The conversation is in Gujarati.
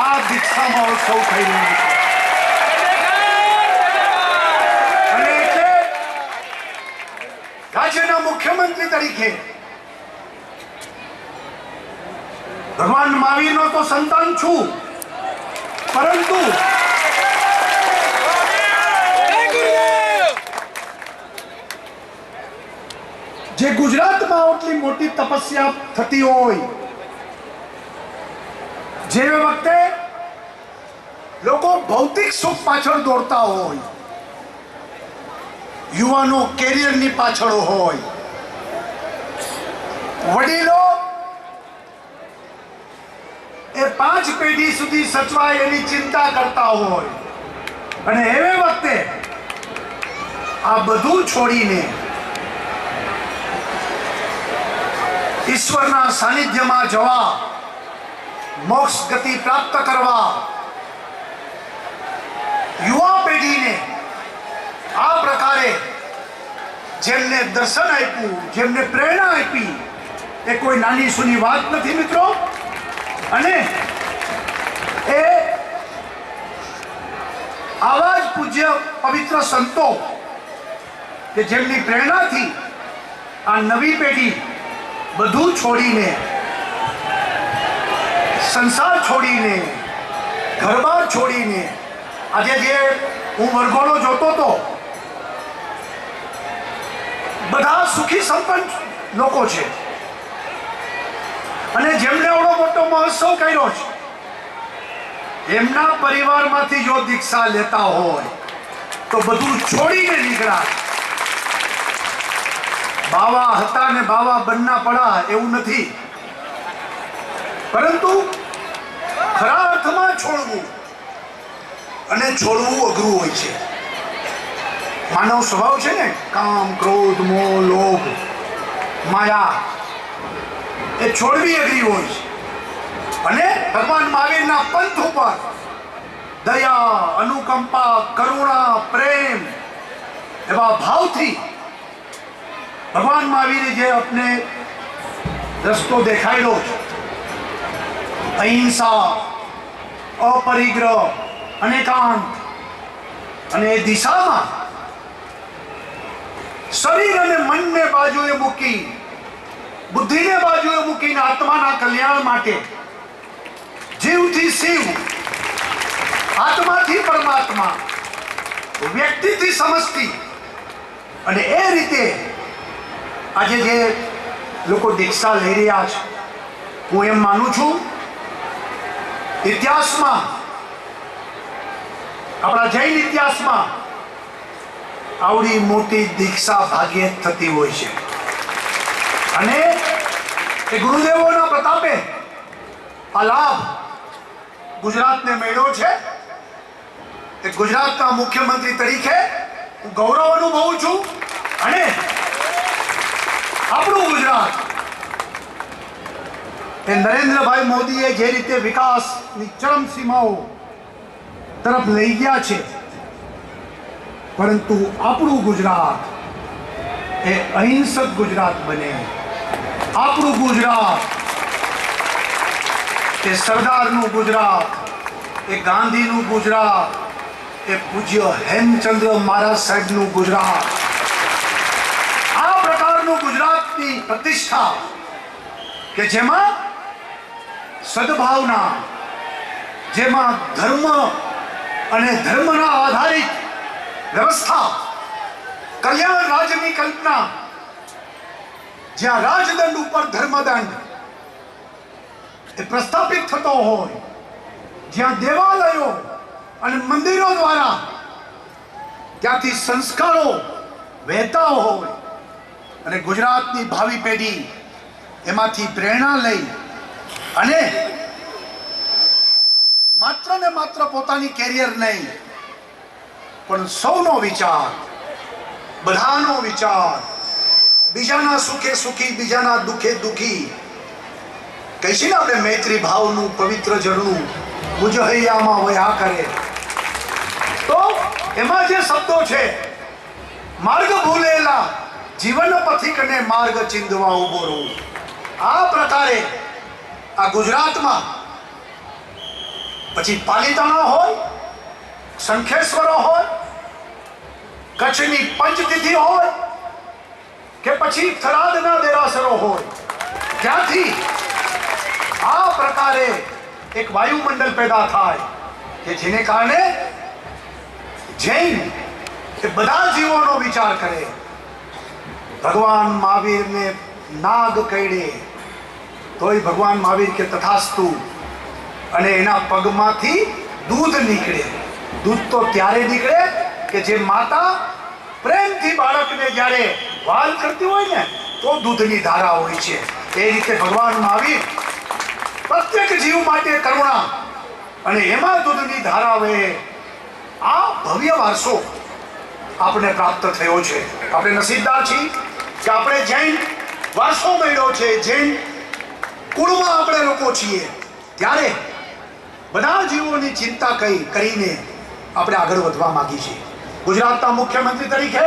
આ દીક્ષા મહોત્સવ થઈ રહ્યો છે અને એટલે રાજ્યના મુખ્યમંત્રી તરીકે ભગવાન મહાવીરનો તો સંતાન છું, પરંતુ જે ગુજરાતમાં આટલી મોટી તપસ્યા થતી હોય, જે વખતે લોકો ભૌતિક સુખ પાછળ દોડતા હોય, યુવાનો કેરિયરની પાછળ હોય, વડીલો એ 5 પેઢી સુધી સચવાય એની ચિંતા કરતા હોય, અને એવે વખતે આ બધું છોડીને ઈશ્વરના સાનિધ્યમાં જવા, મોક્ષ ગતિ પ્રાપ્ત કરવા યુવા પેઢીને આ પ્રકારે જેમને દર્શન આપ્યું, જેમને પ્રેરણા આપી, એ કોઈ નાની સૂની વાત નથી મિત્રો. અને એ આવા જ પૂજ્ય પવિત્ર સંતો કે જેમની પ્રેરણાથી આ નવી પેઢી બધું છોડીને, સંસાર છોડીને, ઘરબાર છોડીને, આજે જે હું વરઘોડો જોતો હતો, બધા સુખી સંપન્ન લોકો છે અને જેમને એવડો મોટો મહોત્સવ કર્યો છે, એમના પરિવારમાંથી જો દીક્ષા લેતા હોય તો બધું છોડીને નીકળ્યા. બાવા હતા ને બાવા બનના પડા એવું નથી, પરંતુ ખરા અર્થમાં છોડવું, અને છોડવું અઘરું હોય છે. માનવ સ્વભાવ છે ને, કામ, ક્રોધ, મોહ, લોભ, માયા, એ છોડવી અઘરી હોય છે. અને ભગવાન મહાવીરના પંથ ઉપર દયા, અનુકંપા, કરુણા, પ્રેમ એવા ભાવથી ભગવાન મહાવીરે જે આપને રસ્તો દેખાડ્યો છે, અહિંસા, અપરિગ્રહ, અનેકાંત, અને એ દિશામાં શરીર અને મનને બાજુએ મૂકી, બુદ્ધિને બાજુએ મૂકીને આત્માના કલ્યાણ માટે જીવથી શિવ, આત્માથી પરમાત્મા, વ્યક્તિથી સમષ્ટિ, અને એ રીતે આજે જે લોકો દીક્ષા લઈ રહ્યા છે, હું એમ માનું છું ઇતિહાસમાં, આપણા જૈન ઇતિહાસમાં આવડી મોટી દીક્ષા ભાગ્યે થતી હોય છે. અને એ ગુરુદેવોના પ્રતાપે આ લાભ ગુજરાતને મળ્યો છે. એ ગુજરાતના મુખ્યમંત્રી તરીકે હું ગૌરવ અનુભવું છું. અને આપણું ગુજરાત એ નરેન્દ્રભાઈ મોદીએ જે રીતે વિકાસની ચરમ સીમાઓ તરફ લઈ ગયા છે, પરંતુ આપણું ગુજરાત એ અહિંસક ગુજરાત બને. આપણું ગુજરાત એ સરદારનું ગુજરાત, એ ગાંધીનું ગુજરાત, એ પૂજ્ય હેમચંદ્ર મહારાજ સાહેબનું ગુજરાત. આ પ્રકારનું ગુજરાતની પ્રતિષ્ઠા કે જેમાં સદભાવના, જેમાં ધર્મ અને ધર્મના આધારિત વ્યવસ્થા, કલ્યાણ રાજ્યની કલ્પના, જ્યાં રાજદંડ ઉપર ધર્મદંડ એ પ્રસ્થાપિત થતો હોય, જ્યાં દેવાલયો અને મંદિરો દ્વારા ત્યાંથી સંસ્કારો વહેતા હોય, અને ગુજરાતની ભાવિ પેઢી એમાંથી પ્રેરણા લઈ અને માત્ર ને માત્ર પોતાની કેરિયર નહીં, પણ સૌનો વિચાર, બધાનો વિચાર, બીજાના સુખે સુખી, બીજાના દુખે દુખી, કહીશું ને આપણે મૈત્રી ભાવનું પવિત્ર ઝરણું મુજહૈયામાં વહ્યા કરે. તો એમાં જે શબ્દો છે, માર્ગ ભૂલેલા જીવન પથિકને માર્ગ ચિંધવા ઉભો રહું. આ પ્રકારે આ ગુજરાતમાં પછી પાલિતાણા હોય, શંખેશ્વર હોય, કચ્છની પંચતિથિ હોય કે પછી થરાદના દેરાસરો હોય, ત્યાંથી આ પ્રકારે એક વાયુમંડળ પેદા થાય કે જેને કારણે જૈન એ બધા જીવોનો વિચાર કરે. ભગવાન મહાવીરને નાગ કહેડે તોય ભગવાન મહાવીર કે તથાસ્તુ, અને એના પગમાંથી દૂધ નીકળે. દૂધ તો ત્યારે નીકળે કે જે માતા પ્રેમથી બાળકને જ્યારે વાલ કરતી હોય ને તો દૂધની ધારા હોય છે. એ રીતે ભગવાન મહાવીર પ્રત્યેક જીવ માટે કરુણા અને એમાં દૂધની ધારા વહે. આ ભવ્ય વારસો આપણે પ્રાપ્ત થયો છે. આપણે નસીબદાર છીએ કે આપણે જૈન વારસો મળ્યો છે, જૈન કુળમાં આપણે લોકો છીએ. ત્યારે બધા જીવોની ચિંતા કરીને આપણે આગળ વધવા માંગી છીએ. ગુજરાતના મુખ્યમંત્રી તરીકે